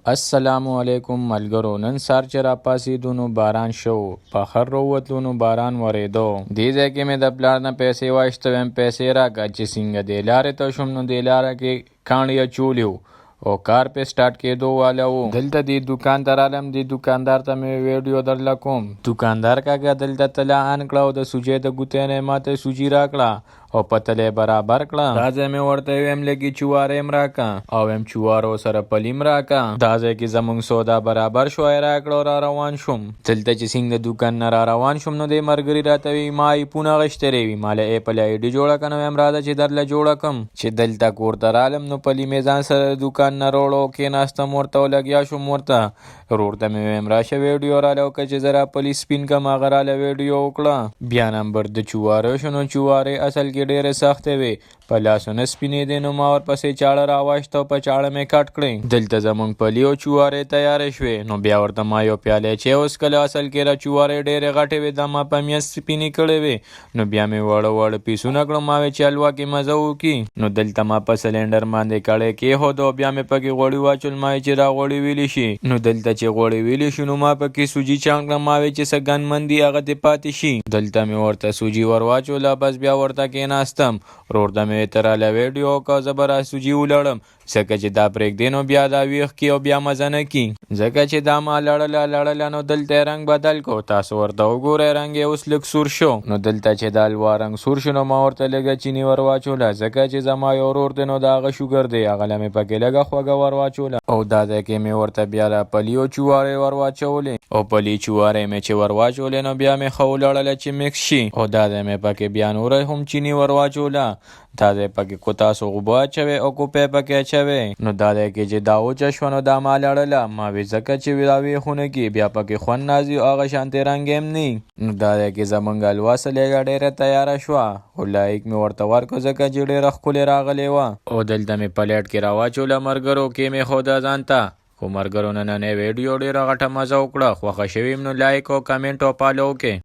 السلام علیکم ملګرو. نن سهار چې راپاڅېدو نو باران شو. په خر راووتلو نو باران ورېدو. دې ځای کې مې د پلار نه پیسې واخیستې، ویم پیسې راکړه چې څنګه دې لارې ته شوم نو دې لاره کې کاڼي اچولي وو او کار پې سټارټ کېدو والا وو. دلته دې دوکان ته رالم، دې دوکاندار ته مې ویډیو درله کوم. دوکاندار کاکا دلته تله ان کړه او د سوجۍ د ګوتې نه یې ماته سوجي راکړه او پتل یې برابر کړه. دا ځای مې ورته ویم لږې چوارې م راکړه او ویم چوارو سره پلي م راکړه. دا ځای کې زموږ سودا برابر شوی راکړه او را روان شوم. دلته چې څنګه د دوکان نه را روان شوم نو دې ملګري راته وي ما ایپونه اخیستې وي، ما له ایپل آی ډي جوړه کړه. نو ویم راځه چې درله جوړه کړم. چې دلته کور ته رالم نو پلي مې ځان سره د دوکان نه راوړو، کېناستم ورته او لګیا شوم ورته. ورور ته مې ویم راشه ویډیو راله وکړه چې زه را پلي سپین کړم. هغه راله ویډیو وکړه. بیا نمبر د چوارو شو نو چوارې اصل کې ډېرې سختې وي، په لاسونه سپینې دي. نو ما ورپسې چاړه راواخیسته او په چاړه مې کټ کړې. دلته زموږ پلي او چوارې تیارې شوې. نو بیا ورته ما یو پیالی چای وڅښله. اصل کې را چوارې ډېرې غټې وې، دا ما په میاشت سپینې کړې وې. نو بیا مې وړه وړه پیسونه کړم. ما وې چې حلوا کې مزه وکړي. نو دلته ما په سلنډر باندې کړی کېښود او بیا مې پکې غوړي واچول. ما چې را غوړي ویلې شي. نو دلته چې غوړي ویلې شي نو ما پکې سوجي چاڼ کړم. ما وې چې څه ګنمن دي هغه دې پاتې شي. دلته مې ورته سوجي ور واچوله، بس بیا ورته کېناستم. ورور ته مې ته راله ویډیو وکړه، زه به را سوجي ولړم ځکه چې دا پرېږدې نو بیا دا ویښ کړي او بیا مزه نه کړي. ځکه چې دا ما لړله نو دلته یې رنګ بدل کړو. تاسو ورته وګورئ رنګ یې اوس لږ سور شو. نو دلته چې دا حلوا رنګ سور شو نو ما ورته لږه چیني ور واچوله، ځکه چې زما یو ورور دی نو د هغه شوګر دی، هغه له مې پکې لږه خوږه ور واچوله. او دا ځای کې مې ورته بیا را پلي او چوارې ور واچولې او پلي چوارې مې چې ور واچولې نو بیا مې ښه ولړله چې مکس شي. او دا ځای مې پکې بیا نوره هم چیني ور واچوله. دا ځای پکې کو تاسو اوبه اچوئ او کوپی پکې اچوئ. نو دا ځای کې چې دا وچه شوه نو دا ما لړله. ما وې ځکه چې دا ویښونه کې بیا پکې خوند نازي او هغه شانتې رنګ هم نه. نو دا ځای کې زموږ حلوا سلیږه ډېره تیاره شوه او لایک مې ورته ورکړو ځکه چې ډېره ښکلې راغلې وه. او دلته مې پلیټ کې راواچوله ملګرو، کې مې ښوده ځان ته. خو ملګرو نننۍ ویډیو ډېره غټه مزه وکړه. خوښه شوې نو لایک او کمنټ او فالو وکړئ.